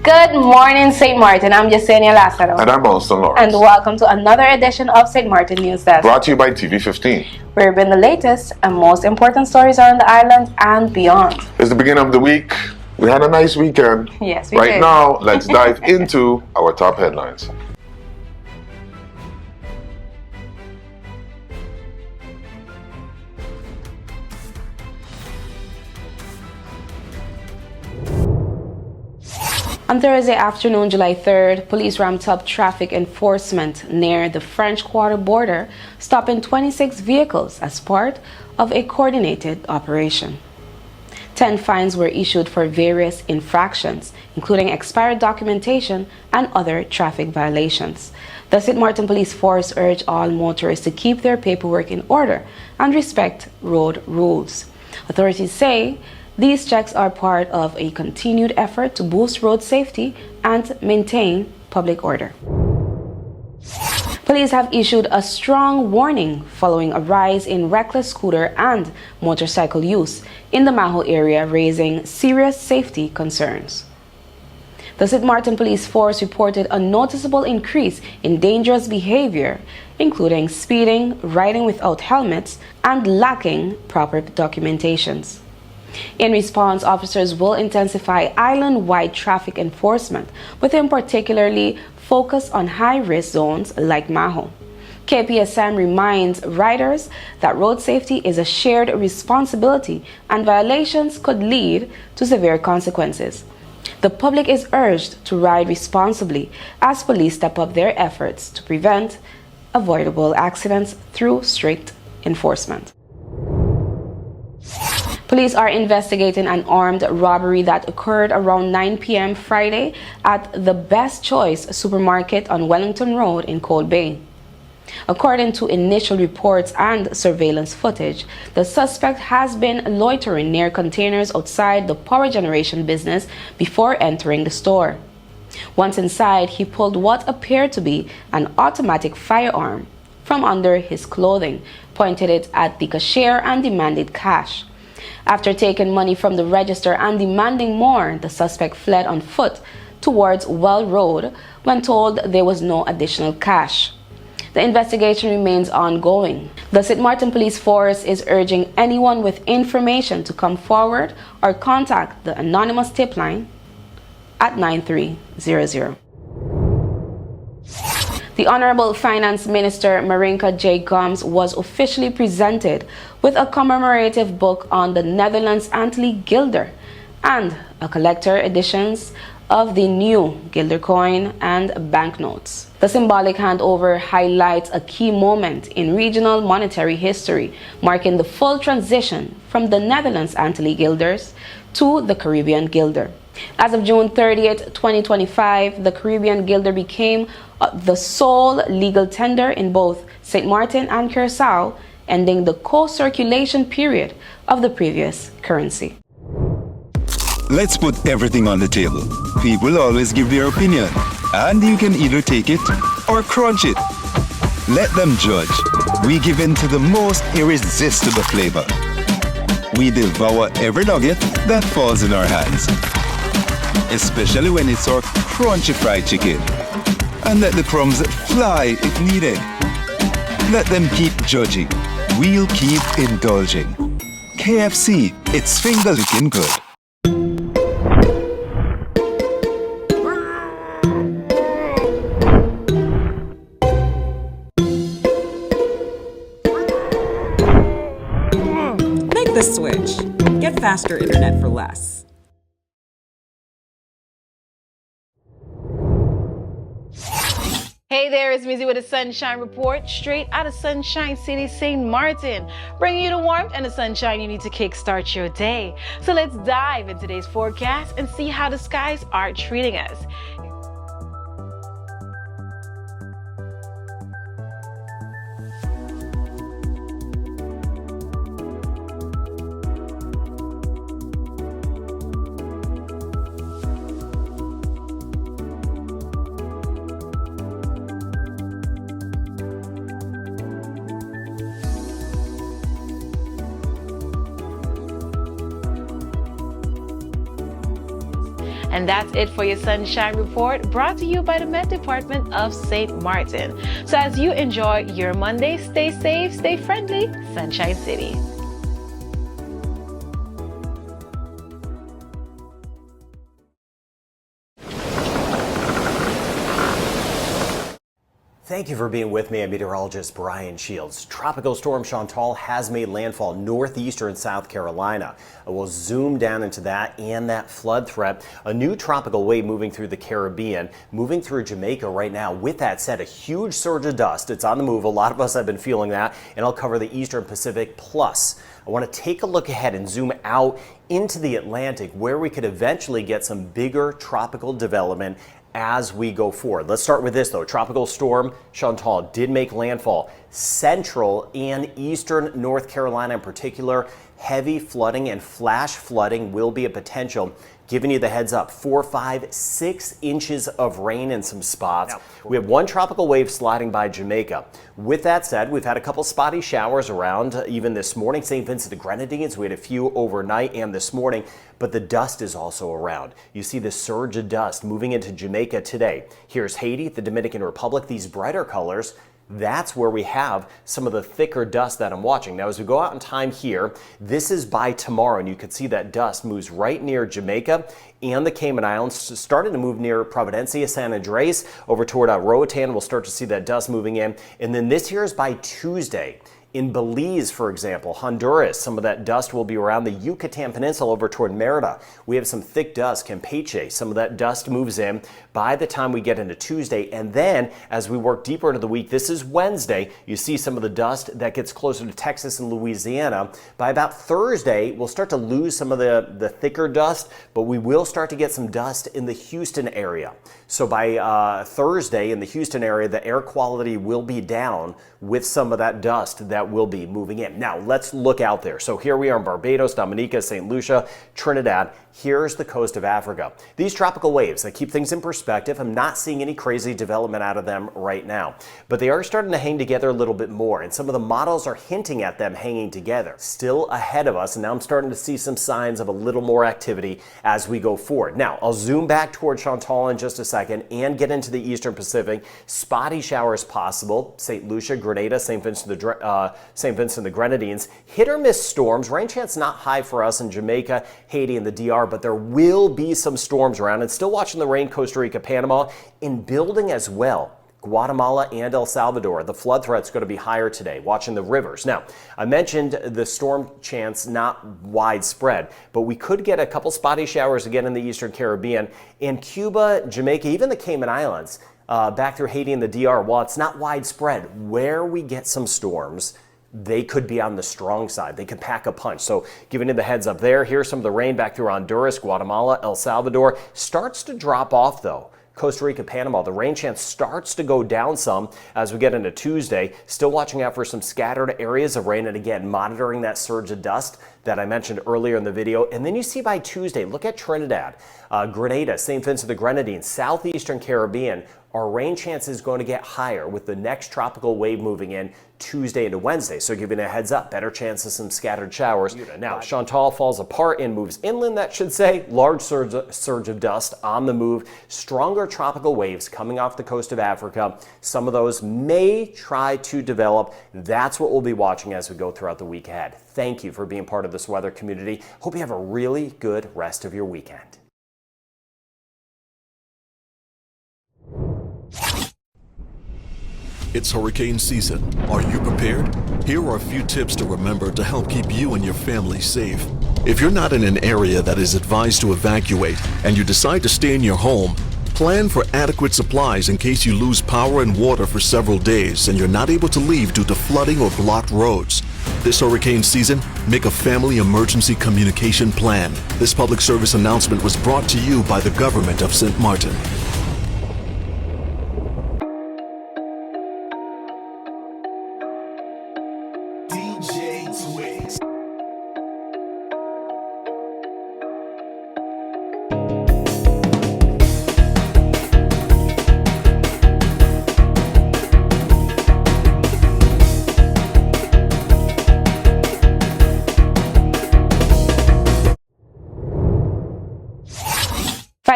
Good morning, St. Martin. I'm Yesenia Lázaro. And I'm Alston Lawrence. And welcome to another edition of St. Martin News Desk. Brought to you by TV15. Where we bring the latest and most important stories around the island and beyond. It's the beginning of the week. We had a nice weekend. Yes, we did. Right now, let's dive into our top headlines. On Thursday afternoon, July 3rd, police ramped up traffic enforcement near the French Quarter border, stopping 26 vehicles as part of a coordinated operation. 10 fines were issued for various infractions, including expired documentation and other traffic violations. The St. Martin Police Force urged all motorists to keep their paperwork in order and respect road rules. Authorities say these checks are part of a continued effort to boost road safety and maintain public order. Police have issued a strong warning following a rise in reckless scooter and motorcycle use in the Maho area, raising serious safety concerns. The St. Martin Police Force reported a noticeable increase in dangerous behavior, including speeding, riding without helmets, and lacking proper documentations. In response, officers will intensify island-wide traffic enforcement, with them particularly focus on high-risk zones like Maho. KPSM reminds riders that road safety is a shared responsibility and violations could lead to severe consequences. The public is urged to ride responsibly as police step up their efforts to prevent avoidable accidents through strict enforcement. Police are investigating an armed robbery that occurred around 9 p.m. Friday at the Best Choice supermarket on Wellington Road in Cold Bay. According to initial reports and surveillance footage, the suspect has been loitering near containers outside the power generation business before entering the store. Once inside, he pulled what appeared to be an automatic firearm from under his clothing, pointed it at the cashier, and demanded cash. After taking money from the register and demanding more, the suspect fled on foot towards Well Road when told there was no additional cash. The investigation remains ongoing. The St. Martin Police Force is urging anyone with information to come forward or contact the anonymous tip line at 9300. The Honorable Finance Minister Marinka J. Gomes was officially presented with a commemorative book on the Netherlands Antilles Guilder and a collector editions of the new Guilder coin and banknotes. The symbolic handover highlights a key moment in regional monetary history, marking the full transition from the Netherlands Antilles Guilders to the Caribbean Guilder. As of June 30th, 2025, the Caribbean Guilder became the sole legal tender in both St. Martin and Curaçao, ending the co-circulation period of the previous currency. Let's put everything on the table. People always give their opinion, and you can either take it or crunch it. Let them judge. We give in to the most irresistible flavor. We devour every nugget that falls in our hands, especially when it's our crunchy fried chicken. And let the crumbs fly if needed. Let them keep judging. We'll keep indulging. KFC, it's finger licking good. Make the switch. Get faster internet for less. Hey there, it's Mizzy with a Sunshine Report, straight out of Sunshine City, St. Martin, bringing you the warmth and the sunshine you need to kickstart your day. So let's dive into today's forecast and see how the skies are treating us. And that's it for your Sunshine Report, brought to you by the Met Department of St. Martin. So as you enjoy your Monday, stay safe, stay friendly, Sunshine City. Thank you for being with me. I'm meteorologist Brian Shields. Tropical Storm Chantal has made landfall northeastern South Carolina. We'll zoom down into that and that flood threat. A new tropical wave moving through the Caribbean, moving through Jamaica right now. With that said, a huge surge of dust. It's on the move. A lot of us have been feeling that, and I'll cover the Eastern Pacific. Plus, I want to take a look ahead and zoom out into the Atlantic, where we could eventually get some bigger tropical development as we go forward. Let's start with this though. Tropical Storm Chantal did make landfall central and eastern North Carolina in particular. Heavy flooding and flash flooding will be a potential. Giving you the heads up, 4, 5, 6 inches of rain in some spots. We have one tropical wave sliding by Jamaica. With that said, we've had a couple spotty showers around even this morning. St. Vincent and Grenadines, we had a few overnight and this morning, but the dust is also around. You see the surge of dust moving into Jamaica today. Here's Haiti, the Dominican Republic, these brighter colors. That's where we have some of the thicker dust that I'm watching. Now, as we go out in time here, this is by tomorrow, and you can see that dust moves right near Jamaica and the Cayman Islands, starting to move near Providencia, San Andres, over toward Roatan. We'll start to see that dust moving in. And then this here is by Tuesday. In Belize, for example, Honduras, some of that dust will be around the Yucatan Peninsula over toward Merida. We have some thick dust. Campeche, some of that dust moves in by the time we get into Tuesday. And then as we work deeper into the week, this is Wednesday, you see some of the dust that gets closer to Texas and Louisiana. By about Thursday, we'll start to lose some of the thicker dust, but we will start to get some dust in the Houston area. So by Thursday in the Houston area, the air quality will be down with some of that dust that will be moving in. Now let's look out there. So here we are in Barbados, Dominica, St. Lucia, Trinidad. Here's the coast of Africa. These tropical waves that keep things in perspective, I'm not seeing any crazy development out of them right now, but they are starting to hang together a little bit more, and some of the models are hinting at them hanging together. Still ahead of us, and now I'm starting to see some signs of a little more activity as we go forward. Now, I'll zoom back toward Chantal in just a second and get into the Eastern Pacific. Spotty showers possible. St. Lucia, Grenada, St. Vincent and the Grenadines. Hit or miss storms. Rain chance not high for us in Jamaica, Haiti, and the DR, but there will be some storms around. And still watching the rain, Costa Rica, Panama, in building as well. Guatemala and El Salvador. The flood threat's going to be higher today, watching the rivers. Now, I mentioned the storm chance not widespread, but we could get a couple spotty showers again in the Eastern Caribbean. In Cuba, Jamaica, even the Cayman Islands, back through Haiti and the DR, while it's not widespread, where we get some storms, they could be on the strong side. They could pack a punch. So giving you the heads up there, here's some of the rain back through Honduras, Guatemala, El Salvador. Starts to drop off though. Costa Rica, Panama, the rain chance starts to go down some as we get into Tuesday. Still watching out for some scattered areas of rain, and again, monitoring that surge of dust that I mentioned earlier in the video. And then you see by Tuesday, look at Trinidad, Grenada, St. Vincent and the Grenadines, southeastern Caribbean. Our rain chance is going to get higher with the next tropical wave moving in Tuesday into Wednesday. So giving a heads up, better chance of some scattered showers. Now, Chantal falls apart and moves inland, that should say. Large surge of dust on the move. Stronger tropical waves coming off the coast of Africa. Some of those may try to develop. That's what we'll be watching as we go throughout the week ahead. Thank you for being part of this weather community. Hope you have a really good rest of your weekend. It's hurricane season. Are you prepared? Here are a few tips to remember to help keep you and your family safe. If you're not in an area that is advised to evacuate and you decide to stay in your home, plan for adequate supplies in case you lose power and water for several days and you're not able to leave due to flooding or blocked roads. This hurricane season, make a family emergency communication plan. This public service announcement was brought to you by the government of St. Martin.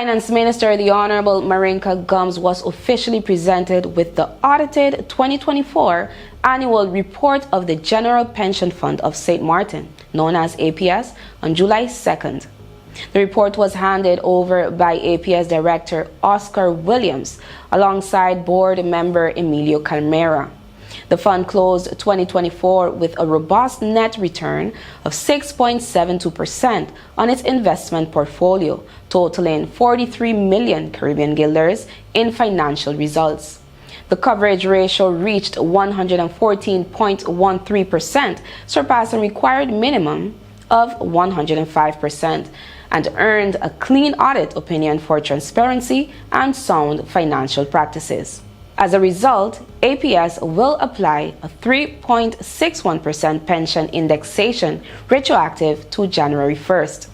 Finance Minister, the Honorable Marinka Gums, was officially presented with the audited 2024 annual report of the General Pension Fund of St. Martin, known as APS, on July 2nd. The report was handed over by APS Director Oscar Williams alongside board member Emilio Calmera. The fund closed 2024 with a robust net return of 6.72% on its investment portfolio, totaling 43 million Caribbean guilders in financial results. The coverage ratio reached 114.13%, surpassing required minimum of 105%, and earned a clean audit opinion for transparency and sound financial practices. As a result, APS will apply a 3.61% pension indexation retroactive to January 1st,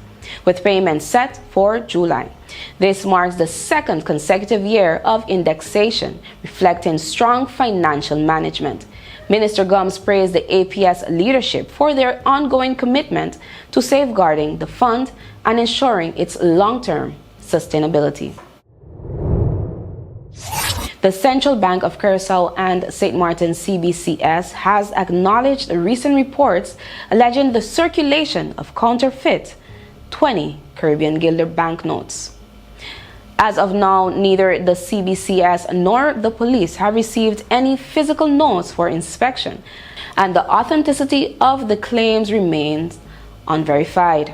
with payments set for July. This marks the second consecutive year of indexation, reflecting strong financial management. Minister Gums praised the APS leadership for their ongoing commitment to safeguarding the fund and ensuring its long-term sustainability. The Central Bank of Curaçao and St. Martin CBCS has acknowledged recent reports alleging the circulation of counterfeit 20 Caribbean guilder banknotes. As of now, neither the CBCS nor the police have received any physical notes for inspection, and the authenticity of the claims remains unverified.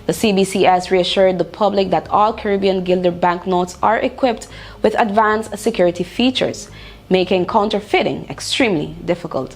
The CBCS reassured the public that all Caribbean guilder banknotes are equipped with advanced security features, making counterfeiting extremely difficult.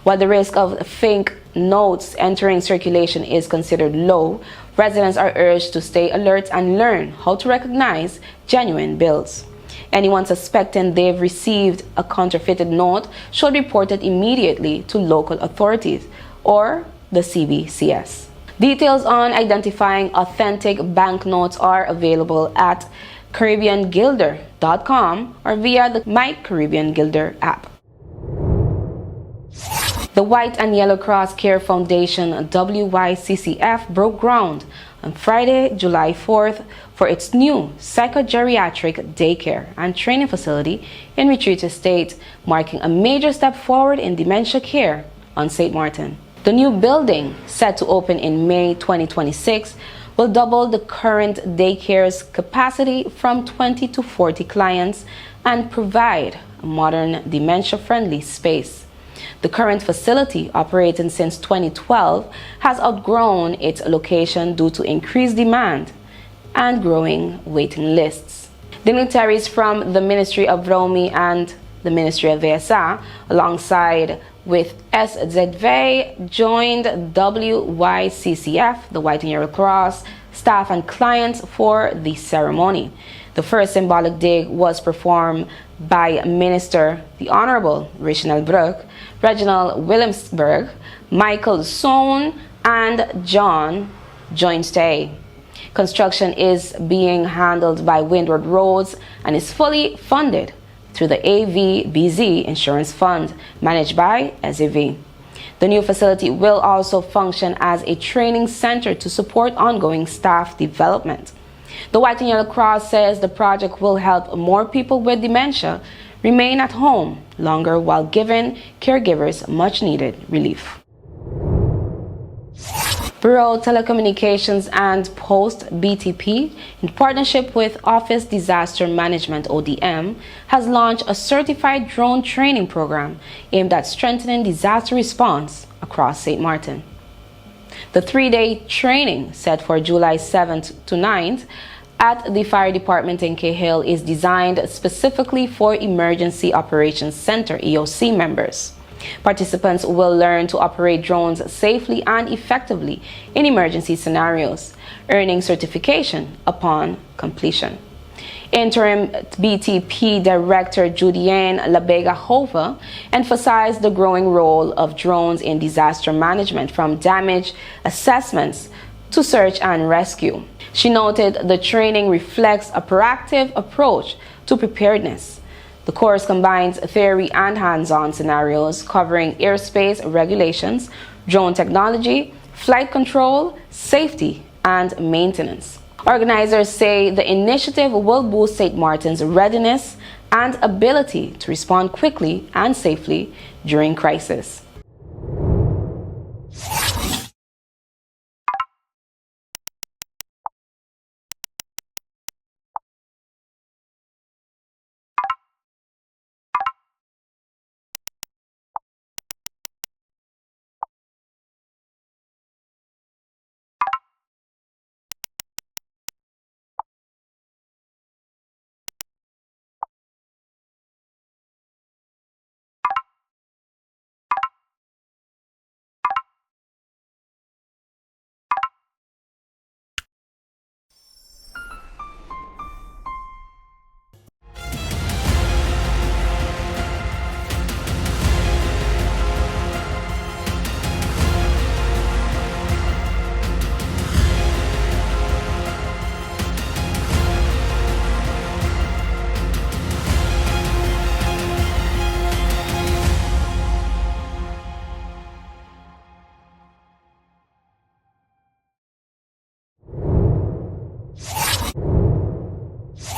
While the risk of fake notes entering circulation is considered low, residents are urged to stay alert and learn how to recognize genuine bills. Anyone suspecting they've received a counterfeited note should report it immediately to local authorities or the CBCS. Details on identifying authentic banknotes are available at CaribbeanGuilder.com or via the My Caribbean Guilder app. The White and Yellow Cross Care Foundation, WYCCF, broke ground on Friday, July 4th for its new psychogeriatric daycare and training facility in Retreat Estate, marking a major step forward in dementia care on St. Martin. The new building, set to open in May 2026, will double the current daycare's capacity from 20 to 40 clients and provide a modern dementia-friendly space. The current facility, operating since 2012, has outgrown its location due to increased demand and growing waiting lists. Dignitaries from the Ministry of Romi and the Ministry of VSA, alongside with SZV, joined WYCCF, the White and Yellow Cross, staff and clients for the ceremony. The first symbolic dig was performed by Minister the Honorable Reginald Brook, Reginald Williamsburg, Michael Sohn, and John Joinstay. Construction is being handled by Windward Roads and is fully funded through the AVBZ Insurance Fund, managed by SAV. The new facility will also function as a training center to support ongoing staff development. The White and Yellow Cross says the project will help more people with dementia remain at home longer while giving caregivers much-needed relief. Bureau Telecommunications and Post BTP, in partnership with Office Disaster Management ODM, has launched a certified drone training program aimed at strengthening disaster response across St. Martin. The 3-day training, set for July 7th to 9th at the Fire Department in Cahill, is designed specifically for Emergency Operations Center EOC members. Participants will learn to operate drones safely and effectively in emergency scenarios, earning certification upon completion. Interim BTP Director Judiane Labega Hova emphasized the growing role of drones in disaster management, from damage assessments to search and rescue. She noted the training reflects a proactive approach to preparedness. The course combines theory and hands-on scenarios covering airspace regulations, drone technology, flight control, safety, and maintenance. Organizers say the initiative will boost St. Martin's readiness and ability to respond quickly and safely during crisis.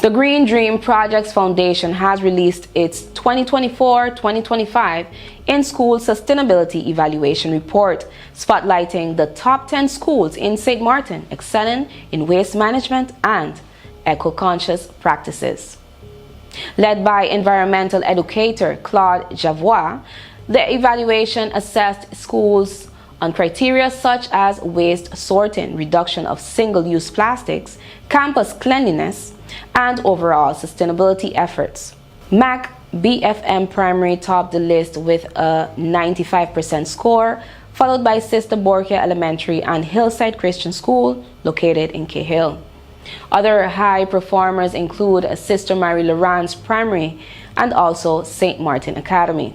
The Green Dream Projects Foundation has released its 2024-2025 in-school sustainability evaluation report, spotlighting the top 10 schools in St. Martin excelling in waste management and eco-conscious practices. Led by environmental educator Claude Javois, the evaluation assessed schools on criteria such as waste sorting, reduction of single-use plastics, campus cleanliness, and overall sustainability efforts. MAC BFM Primary topped the list with a 95% score, followed by Sister Borgia Elementary and Hillside Christian School, located in Cahill. Other high performers include Sister Mary Laurence Primary and also St. Martin Academy.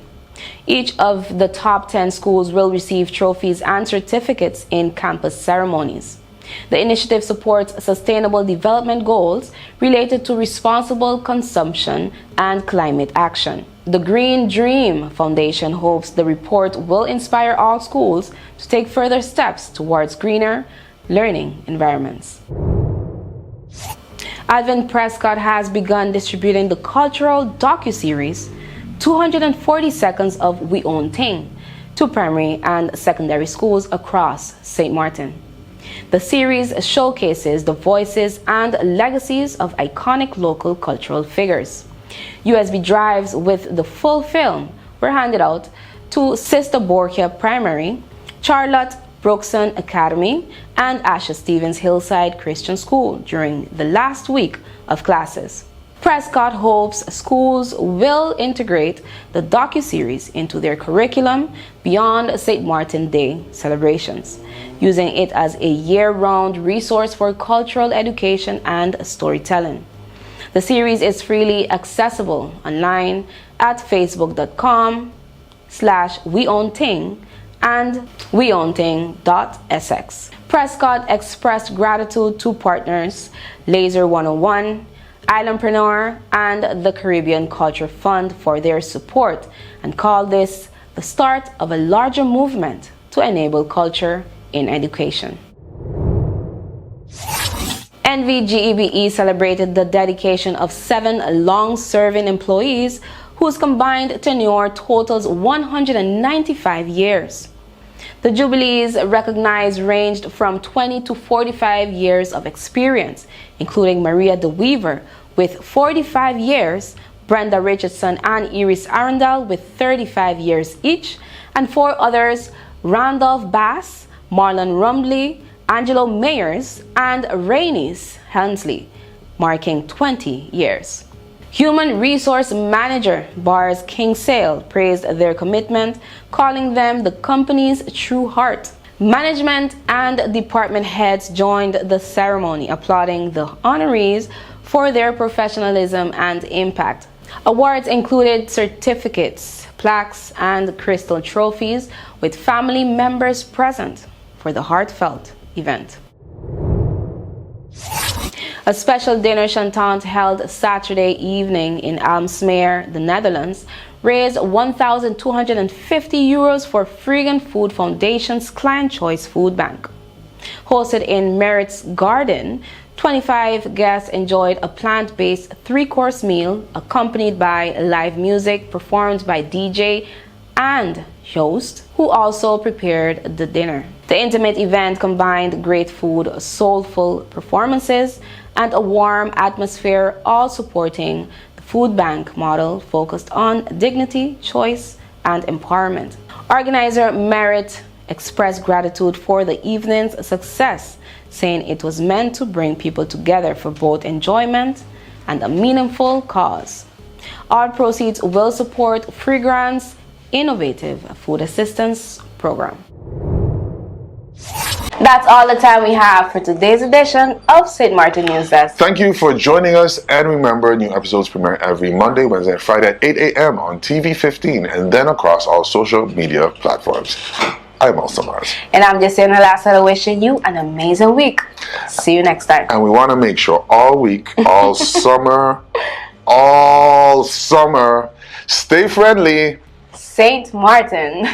Each of the top 10 schools will receive trophies and certificates in campus ceremonies. The initiative supports sustainable development goals related to responsible consumption and climate action. The Green Dream Foundation hopes the report will inspire all schools to take further steps towards greener learning environments. Alvin Prescott has begun distributing the cultural docuseries 240 Seconds of We Own Ting to primary and secondary schools across St. Martin. The series showcases the voices and legacies of iconic local cultural figures. USB drives with the full film were handed out to Sister Borgia Primary, Charlotte Brookson Academy, and Asha Stevens Hillside Christian School during the last week of classes. Prescott hopes schools will integrate the docuseries into their curriculum beyond St. Martin Day celebrations, using it as a year-round resource for cultural education and storytelling. The series is freely accessible online at facebook.com/weownting and weownting.sx. Prescott expressed gratitude to partners Laser 101, Islandpreneur, and the Caribbean Culture Fund for their support and called this the start of a larger movement to enable culture in education. NVGEBE celebrated the dedication of 7 long-serving employees whose combined tenure totals 195 years. The Jubilees recognized ranged from 20 to 45 years of experience, including Maria De Weaver with 45 years, Brenda Richardson and Iris Arundel with 35 years each, and 4 others, Randolph Bass, Marlon Rumbley, Angelo Mayers, and Rainice Hensley, marking 20 years. Human Resource Manager Bars Kingsale praised their commitment, calling them the company's true heart. Management and department heads joined the ceremony, applauding the honorees for their professionalism and impact. Awards included certificates, plaques, and crystal trophies, with family members present for the heartfelt event. A special dinner chantant held Saturday evening in Aalsmeer, the Netherlands, raised €1,250 for Freegan Foundation's Client Choice Food Bank. Hosted in Merit's Garden, 25 guests enjoyed a plant-based 3-course meal accompanied by live music performed by DJ and host, who also prepared the dinner. The intimate event combined great food, soulful performances, and a warm atmosphere, all supporting the food bank model focused on dignity, choice, and empowerment. Organizer Merritt expressed gratitude for the evening's success, saying it was meant to bring people together for both enjoyment and a meaningful cause. All proceeds will support Freegan's innovative food assistance program. That's all the time we have for today's edition of St. Martin News Desk. Thank you for joining us, and remember, new episodes premiere every Monday, Wednesday, and Friday at 8 a.m. on TV 15 and then across all social media platforms. I'm Aalsmeer. And I'm just saying the last letter, wishing you an amazing week. See you next time. And we want to make sure all week, all summer, stay friendly. St. Martin.